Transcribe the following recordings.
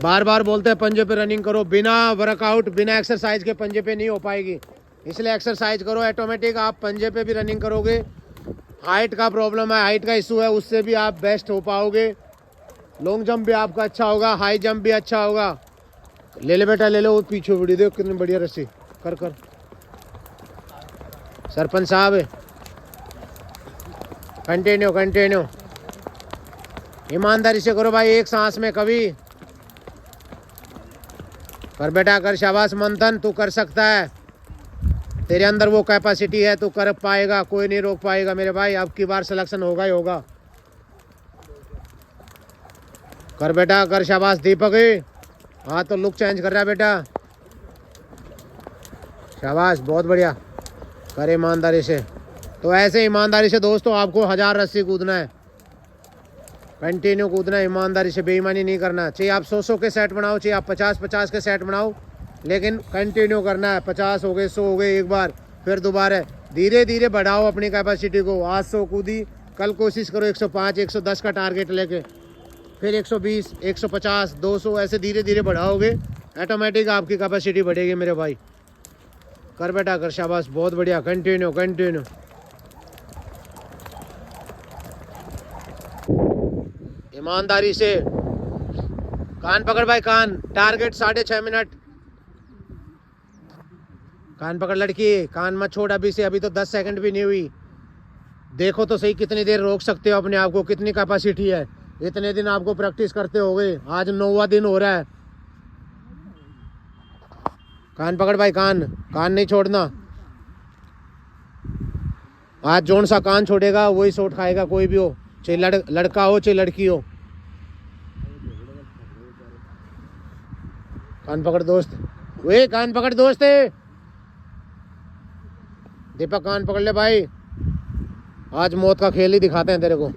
बार बार बोलते हैं पंजे पे रनिंग करो, बिना वर्कआउट बिना एक्सरसाइज के पंजे पे नहीं हो पाएगी, इसलिए एक्सरसाइज करो। ऑटोमेटिक आप पंजे पे भी रनिंग करोगे। हाइट का प्रॉब्लम है, हाइट का इशू है, उससे भी आप बेस्ट हो पाओगे। लॉन्ग जंप भी आपका अच्छा होगा, हाई जंप भी अच्छा होगा। ले ले बेटा ले लो, वो पीछे वीडियो देखो कितनी बढ़िया रस्सी कर कर। सरपंच साहब कंटिन्यू कंटिन्यू, ईमानदारी से करो भाई, एक सांस में कभी कर बेटा कर। शाबाश मंथन, तू कर सकता है, तेरे अंदर वो कैपेसिटी है, तू कर पाएगा, कोई नहीं रोक पाएगा मेरे भाई। अब की बार सिलेक्शन होगा ही होगा। कर बेटा कर, शाबाश दीपक। हाँ तो लुक चेंज कर रहा है बेटा, शाबाश बहुत बढ़िया, कर ईमानदारी से। तो ऐसे ईमानदारी से दोस्तों आपको 1000 रस्सी कूदना है, कंटिन्यू कूदना है ईमानदारी से, बेईमानी नहीं करना। चाहिए आप 100 के सेट बनाओ, चाहिए आप 50 के सेट बनाओ, लेकिन कंटिन्यू करना है। 50 हो गए, 100 हो गए एक बार, फिर दोबारा धीरे धीरे बढ़ाओ अपनी कैपेसिटी को। आज 100 कूदी, कल कोशिश करो 105 110 का टारगेट लेके, फिर 120 150 200, ऐसे धीरे धीरे बढ़ाओगे, ऑटोमेटिक आपकी कैपेसिटी बढ़ेगी मेरे भाई। कर बेटा कर, शाबाश बहुत बढ़िया, कंटिन्यू कंटिन्यू। ईमानदारी से कान पकड़ भाई, कान टारगेट 6.5 मिनट। कान पकड़ लड़की, कान मत छोड़ अभी से, अभी तो 10 सेकंड भी नहीं हुई। देखो तो सही कितनी देर रोक सकते हो अपने आप को, कितनी कैपेसिटी है। इतने दिन आपको प्रैक्टिस करते हो गए, आज 9वां दिन हो रहा है। कान पकड़ भाई, कान कान नहीं छोड़ना। आज जोन सा कान छोड़ेगा वही शॉट खाएगा, कोई भी हो, चाहे लड़का हो चाहे लड़की हो। कान पकड़ दोस्त, वे कान पकड़ दोस्त। दीपक कान पकड़ ले भाई, आज मौत का खेल ही दिखाते हैं तेरे को।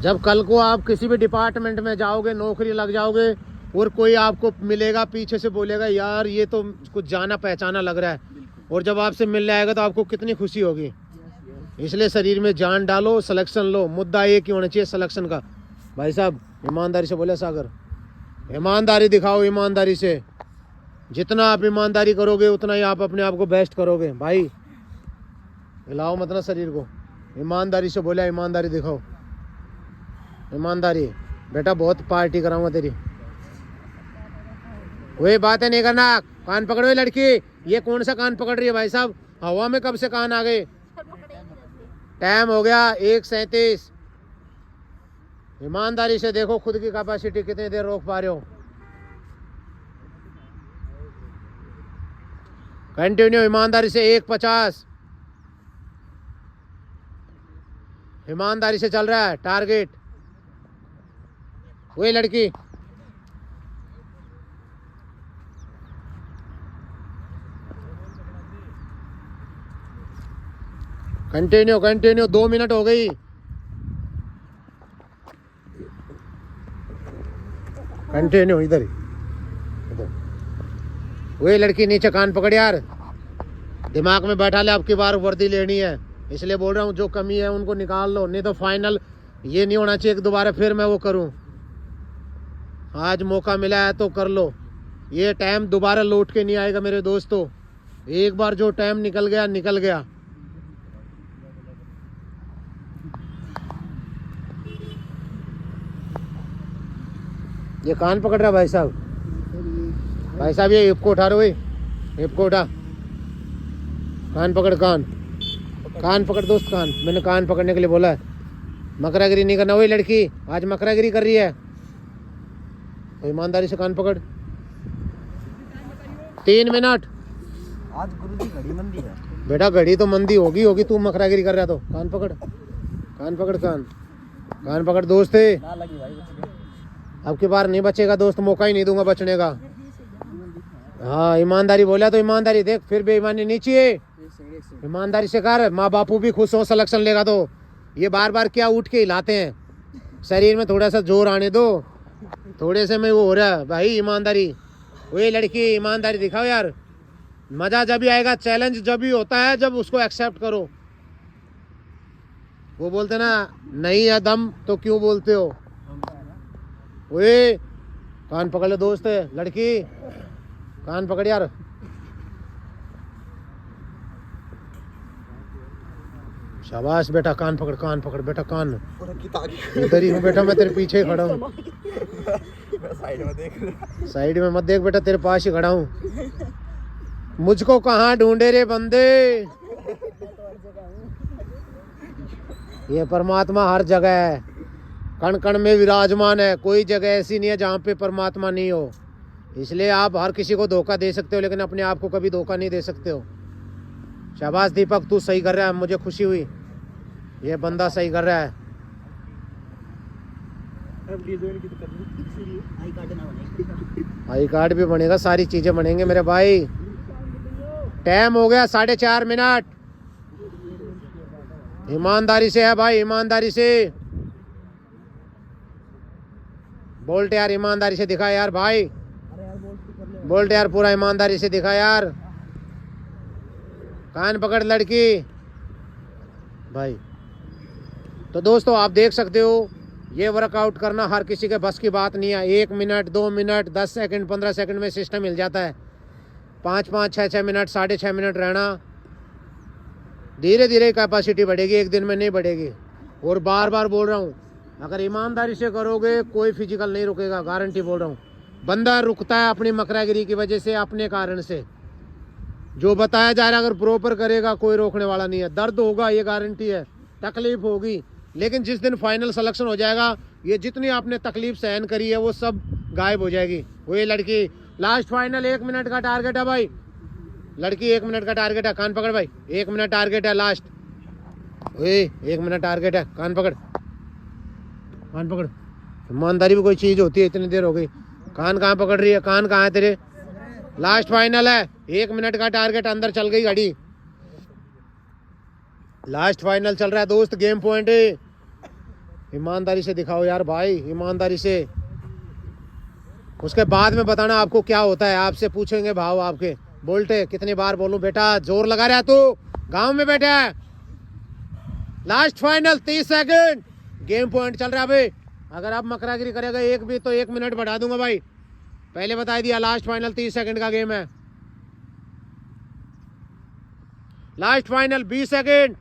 जब कल को आप किसी भी डिपार्टमेंट में जाओगे, नौकरी लग जाओगे, और कोई आपको मिलेगा पीछे से बोलेगा यार ये तो कुछ जाना पहचाना लग रहा है, और जब आपसे मिलने आएगा तो आपको कितनी खुशी होगी। इसलिए शरीर में जान डालो, सिलेक्शन लो। मुद्दा एक ही होना चाहिए सिलेक्शन का। भाई साहब ईमानदारी से बोले सागर, ईमानदारी दिखाओ ईमानदारी से। जितना आप ईमानदारी करोगे उतना ही आप अपने आप को बेस्ट करोगे। भाई हिलाओ मत ना शरीर को, ईमानदारी से बोले, ईमानदारी दिखाओ। ईमानदारी बेटा, बहुत पार्टी कराऊंगा तेरी। वही बातें नहीं करना। कान पकड़ो लड़की, ये कौन सा कान पकड़ रही है भाई साहब, हवा में कब से कान आ गए। टाइम हो गया 1:37। ईमानदारी से देखो खुद की कैपेसिटी कितनी देर रोक पा रहे हो। कंटिन्यू ईमानदारी से। 1:50 ईमानदारी से चल रहा है टारगेट। वही लड़की, कंटिन्यू कंटिन्यू। 2 मिनट हो गई। कंटिन्यू इधर ही, इधर। वही लड़की नीचे, कान पकड़ यार, दिमाग में बैठा ले अब की बार वर्दी लेनी है, इसलिए बोल रहा हूँ जो कमी है उनको निकाल लो, नहीं तो फाइनल ये नहीं होना चाहिए कि दोबारा फिर मैं वो करूँ। आज मौका मिला है तो कर लो, ये टाइम दोबारा लौट के नहीं आएगा मेरे दोस्तों। एक बार जो टाइम निकल गया निकल गया। ये कान पकड़ रहा है भाई साहब, भाई साहब ये हिप को उठा रहे हो, हिप को उठा, कान पकड़, कान पकड़ दोस्त, कान। मैंने कान पकड़ने के लिए बोला है, मकरागिरी नहीं करना। वही लड़की आज मकरागिरी कर रही है, तो ईमानदारी से कान पकड़। 3 मिनट। आज गुरुजी घड़ी मंदी है बेटा, घड़ी तो मंदी होगी, तू मकरागिरी कर रहा तो कान पकड़, कान पकड़, कान पकड़ दोस्त। ना लगी भाई, बच गया। अब की बार नहीं बचेगा दोस्त, मौका ही नहीं दूंगा बचने का। हाँ ईमानदारी बोला तो ईमानदारी देख, फिर बेईमानी नहीं चाहिए, ईमानदारी से कर। माँ बापू भी खुश हो सिलेक्शन लेगा तो। ये बार बार क्या उठ के हिलाते हैं, शरीर में थोड़ा सा जोर आने दो, थोड़े से में वो हो रहा है भाई। ईमानदारी, वही लड़की ईमानदारी दिखाओ यार, मजा जब भी आएगा, चैलेंज जब भी होता है जब उसको एक्सेप्ट करो। वो बोलते ना नहीं है दम तो क्यों बोलते हो। ओए कान पकड़ ले दोस्त, लड़की कान पकड़ यार। शाबाश बेटा, कान पकड़ बेटा, कान। इधर ही हूँ बेटा, मैं तेरे पीछे ही खड़ा हूँ। साइड में मत देख बेटा, तेरे पास ही खड़ा हूँ। मुझको कहाँ ढूंढे रे बंदे। ये परमात्मा हर जगह है, कण कण में विराजमान है। कोई जगह ऐसी नहीं है जहाँ पे परमात्मा नहीं हो। इसलिए आप हर किसी को धोखा दे सकते हो, लेकिन अपने आप को कभी धोखा नहीं दे सकते हो। शाबाश दीपक, तू सही कर रहा है, मुझे खुशी हुई। ये बंदा सही कर रहा है। आई कार्ड भी बनेगा, सारी चीजें बनेंगे मेरे भाई। टाइम हो गया 4.5 मिनट। ईमानदारी से है भाई, ईमानदारी से बोल्ट यार, ईमानदारी से दिखा यार भाई। बोल्ट यार, पूरा ईमानदारी से दिखा यार। कान पकड़ लड़की भाई। तो दोस्तों आप देख सकते हो, ये वर्कआउट करना हर किसी के बस की बात नहीं है। 1 मिनट, 2 मिनट, 10 सेकंड, 15 सेकंड में सिस्टम मिल जाता है। 5-5, 6-6 मिनट, 6.5 मिनट रहना। धीरे धीरे कैपेसिटी बढ़ेगी, एक दिन में नहीं बढ़ेगी। और बार बार बोल रहा हूँ, अगर ईमानदारी से करोगे कोई फिजिकल नहीं रुकेगा, गारंटी बोल रहा हूँ। बंदा रुकता है अपनी मकरागिरी की वजह से, अपने कारण से। जो बताया जा रहा है अगर प्रॉपर करेगा कोई रोकने वाला नहीं है। दर्द होगा, ये गारंटी है, तकलीफ होगी, लेकिन जिस दिन फाइनल सिलेक्शन हो जाएगा, ये जितनी आपने तकलीफ सहन करी है वो सब गायब हो जाएगी। वो ये लड़की लास्ट फाइनल 1 मिनट का टारगेट है भाई। लड़की 1 मिनट का टारगेट है, कान पकड़ भाई। 1 मिनट टारगेट है लास्ट। ओए 1 मिनट टारगेट है, कान पकड़, कान पकड़। ईमानदारी भी कोई चीज होती है, इतनी देर हो गई। कान कहाँ पकड़ रही है, कान कहाँ है तेरे। लास्ट फाइनल है, 1 मिनट का टारगेट, अंदर चल गई गाड़ी। लास्ट फाइनल चल रहा है दोस्त, गेम पॉइंट है। ईमानदारी से दिखाओ यार भाई, ईमानदारी से। उसके बाद में बताना आपको क्या होता है, आपसे पूछेंगे भाव आपके। बोलते कितनी बार बोलूं बेटा, जोर लगा रहा है तू, गांव में बैठा है। Last final 30 second, game point चल रहा है भाई। अगर आप मकरागिरी करेगा एक भी तो 1 मिनट बढ़ा दूंगा भाई, पहले बता दिया। लास्ट फाइनल 30 सेकंड का गेम है। Last final 20 second.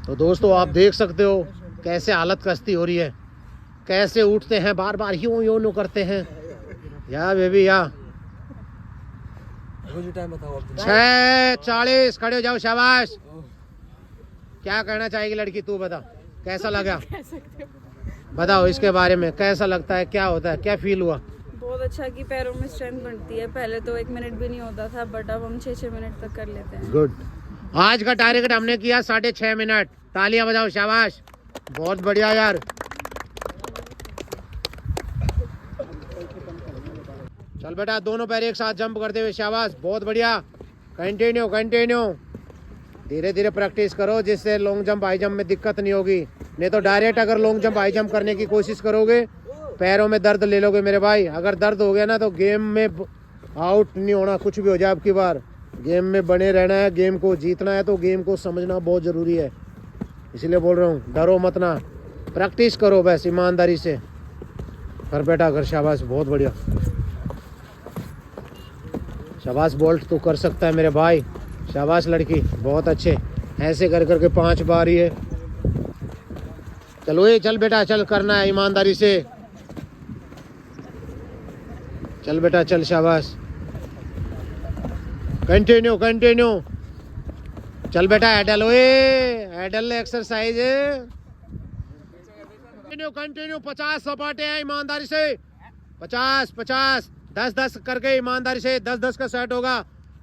तो दोस्तों आप देख सकते हो कैसे हालत कस्ती हो रही है, कैसे उठते हैं बार बार, यूं यूं यूं करते हैं। या बेबी या 6:40, खड़े हो जाओ, शाबाश। क्या कहना चाहेगी लड़की, तू बता कैसा लगा। बताओ इसके बारे में, कैसा लगता है, क्या होता है, क्या फील हुआ। बहुत अच्छा कि पैरों में स्ट्रेंथ बढ़ती है। पहले तो 1 मिनट भी नहीं होता था, बट अब हम 6-6 मिनट तक कर लेते हैं। गुड। आज का टारगेट हमने किया 6.5 मिनट। तालियां बजाओ, शाबाश, बहुत बढ़िया यार। चल बेटा, दोनों पैर एक साथ जंप करते हुए, शाबाश, बहुत बढ़िया। कंटिन्यू कंटिन्यू, धीरे धीरे प्रैक्टिस करो, जिससे लॉन्ग जंप हाई जंप में दिक्कत नहीं होगी। नहीं तो डायरेक्ट अगर लॉन्ग जंप हाई जंप करने की कोशिश करोगे, पैरों में दर्द ले लोगे मेरे भाई। अगर दर्द हो गया ना तो गेम में आउट नहीं होना, कुछ भी हो जाए आपकी बार। गेम में बने रहना है, गेम को जीतना है, तो गेम को समझना बहुत ज़रूरी है। इसलिए बोल रहा हूँ, डरो मत ना, प्रैक्टिस करो बस ईमानदारी से। कर बेटा कर, शाबाश, बहुत बढ़िया। शाबाश बोल्ट, तू कर सकता है मेरे भाई। शाबाश लड़की, बहुत अच्छे। ऐसे कर करके 5 बार ही है। चलो ये चल बेटा, चल, करना है ईमानदारी से। चल बेटा चल, शाबाश, कंटिन्यू कंटिन्यू। चल बेटा, एडल, ओए एडल एक्सरसाइज है। कंटिन्यू कंटिन्यू, 50 सपाटे हैं ईमानदारी से। 50 50, 10-10 करके ईमानदारी से। 10-10 का सेट होगा।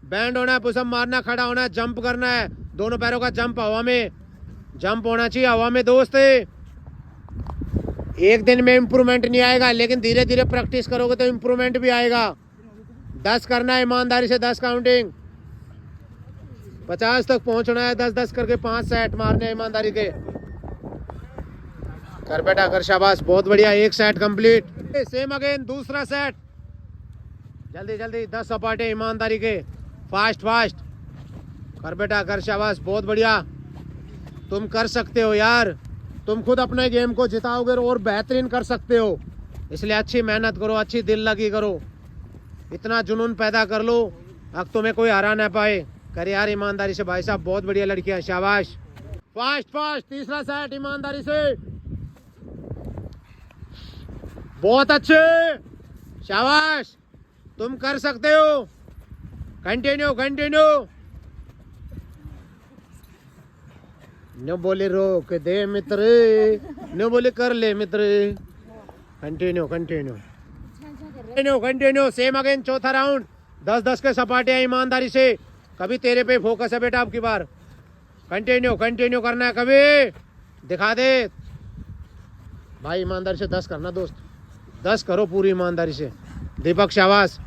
बैंड होना है, पुशअप मारना, खड़ा होना है, जंप करना है। दोनों पैरों का जंप हवा में, जंप होना चाहिए हवा में दोस्त। एक दिन में इम्प्रूवमेंट नहीं आएगा, लेकिन धीरे धीरे प्रैक्टिस करोगे तो इम्प्रूवमेंट भी आएगा। 10 करना है ईमानदारी से, 10 काउंटिंग। 50 तक पहुंचना है, 10-10 करके 5 सेट मारने ईमानदारी के। कर बेटा कर, शाबाश, बहुत बढ़िया, एक सेट कंप्लीट। सेम अगेन दूसरा सेट, जल्दी जल्दी 10 सपाटे ईमानदारी के, फास्ट फास्ट, कर बेटा कर, शाबाश, बहुत बढ़िया। तुम कर सकते हो यार, तुम खुद अपने गेम को जिताओगे और बेहतरीन कर सकते हो, इसलिए अच्छी मेहनत करो, अच्छी दिल लगी करो, इतना जुनून पैदा कर लो अब तुम्हें कोई हरा ना पाए। कर यार ईमानदारी से भाई साहब, बहुत बढ़िया लड़कियां, शाबाश, फास्ट फास्ट, तीसरा सेट ईमानदारी से, बहुत अच्छे, शाबाश, तुम कर सकते हो, कंटिन्यू कंटिन्यू, न बोले रोक दे मित्र, न बोले कर ले मित्र, continue continue continue continue, same again चौथा राउंड, 10-10 के सपाटे हैं ईमानदारी से, कभी तेरे पे फोकस है बेटा अब की बार, कंटिन्यू कंटिन्यू करना है, कभी दिखा दे भाई, ईमानदारी से 10 करना दोस्त, 10 करो पूरी ईमानदारी से। दीपक शाबाश,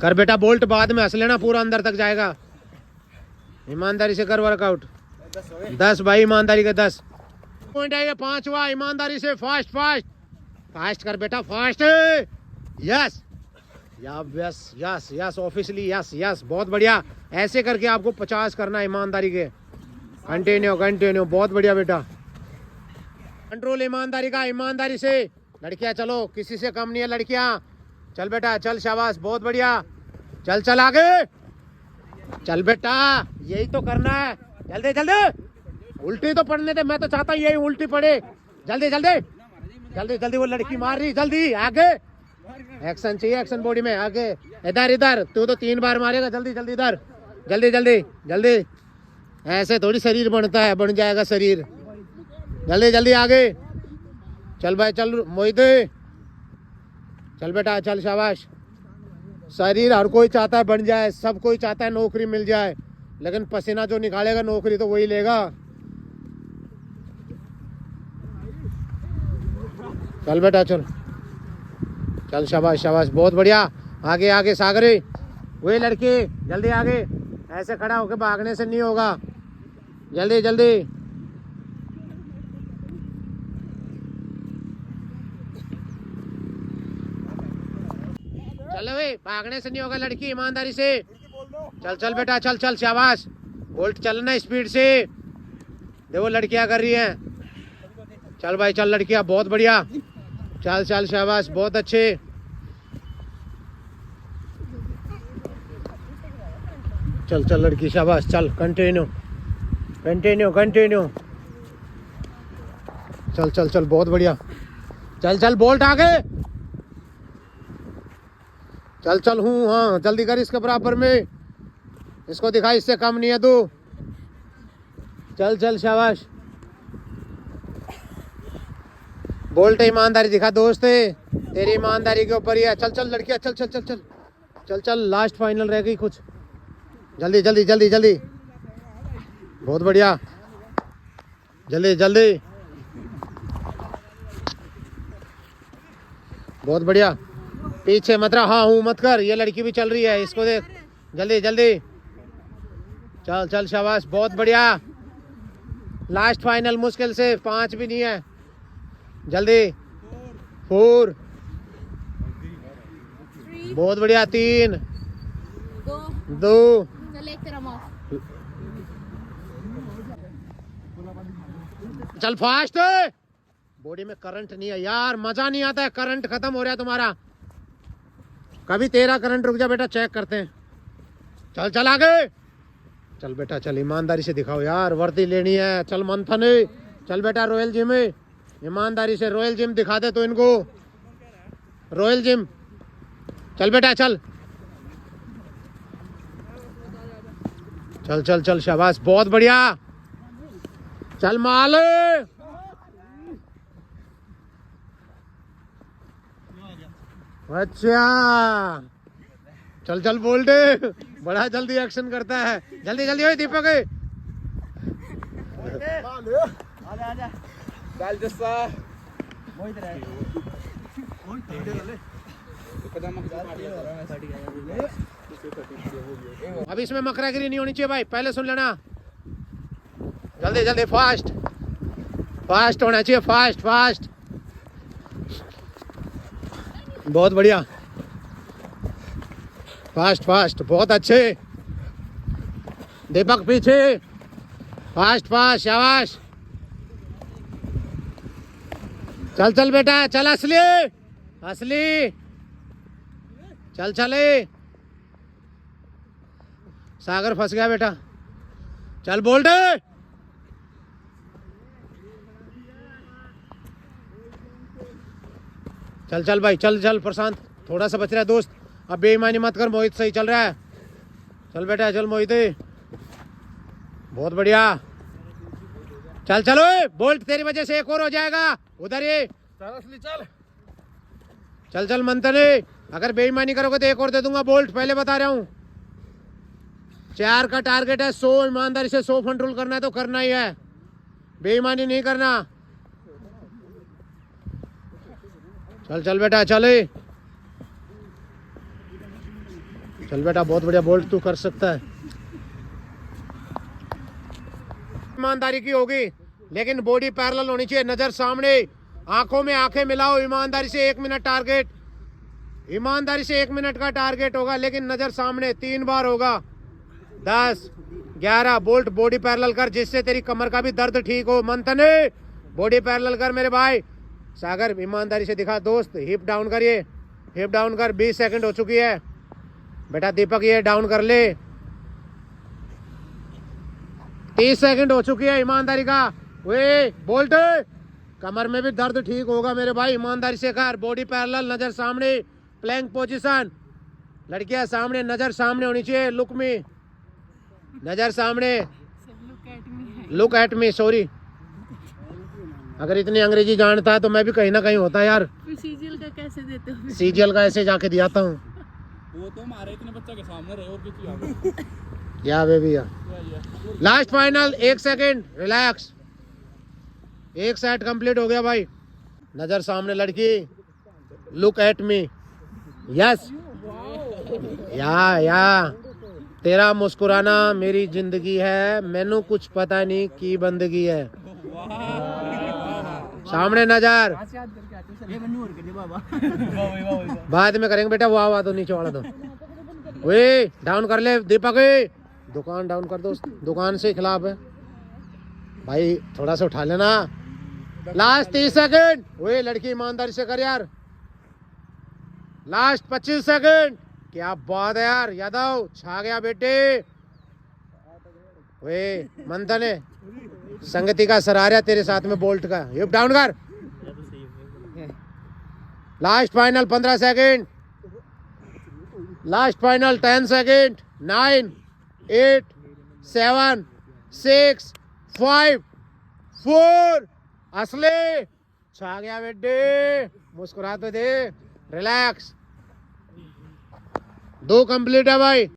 कर बेटा, बोल्ट बाद में हंस लेना, पूरा अंदर तक जाएगा, ईमानदारी से कर वर्कआउट, 10 भाई ईमानदारी के 10 पॉइंट है, ये 5वां, ईमानदारी से, फास्ट फास्ट फास्ट कर बेटा, fast, yes yes yes yes, officially yes yes, बहुत बढ़िया, ऐसे करके आपको 50 करना ईमानदारी के, कंटिन्यू कंटिन्यू, बहुत बढ़िया बेटा, कंट्रोल ईमानदारी का, ईमानदारी से, लड़कियां चलो, किसी से कम नहीं है लड़कियां, चल बेटा चल, शाबाश, बहुत बढ़िया, चल चल आगे, चल बेटा, यही तो करना है, जल्दी जल्दी, उल्टी तो पढ़ने दे, मैं तो चाहता हूँ यही उल्टी पड़े, जल्दी जल्दी जल्दी जल्दी, वो लड़की मार रही, जल्दी आगे, एक्शन चाहिए, एक्शन बॉडी में, आगे, इधर इधर, तू तो 3 बार मारेगा, जल्दी जल्दी इधर, जल्दी जल्दी जल्दी, ऐसे थोड़ी शरीर बनता है, बन जाएगा शरीर, जल्दी जल्दी आगे, चल भाई चल मोहिते, चल बेटा चल, शाबाश, शरीर हर कोई चाहता है बन जाए, सब कोई चाहता है नौकरी मिल जाए, लेकिन पसीना जो निकालेगा नौकरी तो वही लेगा, चल बेटा चल चल, शाबाश शाबाश, बहुत बढ़िया, आगे आगे सागरे, वही लड़की, जल्दी आगे, ऐसे खड़ा होकर भागने से नहीं होगा, जल्दी जल्दी, चलो भाई, भागने से नहीं होगा लड़की, ईमानदारी से, चल चल बेटा चल चल, शाबाश, बोल्ट चलना स्पीड से, देखो लड़कियां कर रही हैं, चल भाई चल लड़कियां, बहुत बढ़िया, चल चल, शाबाश, बहुत अच्छे, चल चल लड़की, शाबाश, चल कंटिन्यू कंटिन्यू कंटिन्यू, चल चल चल, बहुत बढ़िया, चल चल, बोल्ट आगे, चल चल हूँ, हाँ जल्दी कर, इसके बराबर में, इसको दिखा, इससे कम नहीं है तू, चल चल, शाबाश, बोल्ट ईमानदारी दिखा दोस्त, तेरी ईमानदारी के ऊपर ही है, चल चल लड़कियां, चल चल चल चल चल चल, लास्ट फाइनल रह गई कुछ, जल्दी जल्दी जल्दी जल्दी, बहुत बढ़िया, जल्दी जल्दी, बहुत बढ़िया, पीछे मत रहा, हाँ हूँ मत कर, ये लड़की भी चल रही है, इसको देख, जल्दी जल्दी, चल चल, शाबाश, बहुत बढ़िया, लास्ट फाइनल, मुश्किल से 5 भी नहीं है, जल्दी, 4, बहुत बढ़िया, 3, 2, चल फास्ट, बॉडी में करंट नहीं है यार, मजा नहीं आता है, करंट खत्म हो रहा है तुम्हारा, कभी तेरा करंट रुक जा बेटा, चेक करते हैं, चल चल आगे, चल बेटा चल, ईमानदारी से दिखाओ यार, वर्दी लेनी है, चल मंथन, चल बेटा रॉयल जिम में, ईमानदारी से रॉयल जिम दिखा दे तो इनको, रॉयल जिम, चल बेटा चल चल चल चल, शाबाश, बहुत बढ़िया, चल माल, अच्छा, चल चल बोल्ट, बड़ा जल्दी एक्शन करता है, जल्दी जल्दी हो दीपक, अब इसमें मकरागिरी नहीं होनी चाहिए भाई, पहले सुन लेना, जल्दी जल्दी फास्ट, फास्ट होना चाहिए, फास्ट फास्ट। बहुत बढ़िया, फास्ट फास्ट, बहुत अच्छे। दीपक पीछे, फास्ट फास्ट, शाबाश। चल चल बेटा चल, असली असली, चल चले। सागर फंस गया बेटा, चल बोल्ट। चल चल भाई, चल चल प्रशांत, थोड़ा सा बच रहा है दोस्त, अब बेईमानी मत कर। मोहित सही चल रहा है, चल बेटा चल मोहित, बहुत बढ़िया। चल चलो बोल्ट, तेरी वजह से एक और हो जाएगा उधर ही। चल चल चल मंथन, अगर बेईमानी करोगे तो एक और दे दूंगा बोल्ट, पहले बता रहा हूँ। 4 का टारगेट है, 100 ईमानदारी से 100 कंट्रोल करना है तो करना ही है, बेईमानी नहीं करना। चल चल बेटा चल, चल बेटा बहुत बढ़िया बोल्ट, तू कर सकता है। ईमानदारी की होगी लेकिन बॉडी पैरेलल होनी चाहिए, नजर सामने, आंखों में आंखें मिलाओ। ईमानदारी से 1 मिनट टारगेट, ईमानदारी से 1 मिनट का टारगेट होगा लेकिन नजर सामने 3 बार होगा। 10 11 बोल्ट बॉडी पैरेलल कर, जिससे तेरी कमर का भी दर्द ठीक हो। मंथन बॉडी पैरेलल कर मेरे भाई। सागर ईमानदारी से दिखा दोस्त, हिप डाउन कर, ये हिप डाउन कर। 20 सेकंड हो चुकी है बेटा। दीपक ये डाउन कर ले, 30 सेकंड हो चुकी है ईमानदारी का। वे बोल्ट, कमर में भी दर्द ठीक होगा मेरे भाई, ईमानदारी से कर। बॉडी पैरेलल, नजर सामने, प्लैंक पोजीशन। लड़कियां सामने, नजर सामने होनी चाहिए, लुक में, नजर सामने, लुक एट मी। सॉरी, अगर इतनी अंग्रेजी जानता है तो मैं भी कहीं ना कहीं होता यार। सीजीएल का कैसे देते हो? सीजीएल का ऐसे जाके दियाता हूँ। वो तो हमारे इतने बच्चे के सामने रहे और किसी या बेबी या last final, 1 second, relax. 1 set complete हो गया भाई। नजर सामने लड़की, लुक एट मी, यस। या तेरा मुस्कुराना मेरी जिंदगी है, मैनू कुछ पता नहीं की बंदगी है। सामने नजर, बाद में करेंगे बेटा, वाह तो नीचे वाला दो। वे डाउन कर ले दीपक, दुकान डाउन कर दो, दुकान से खिलाफ है भाई, थोड़ा सा उठा लेना। लास्ट 30 सेकंड, वे लड़की ईमानदारी से कर यार। लास्ट 25 सेकंड, क्या बात है यार, यादव छा गया बेटे। वे मंथन है, संगति का सरारा तेरे साथ में बोल्ट का, हिप डाउन कर। Last final 15 second, last final 10 second. 9 8 7 6 5 4, असले छा गया बेटे, मुस्कुरा तो दे, रिलैक्स। 2 कंप्लीट है भाई।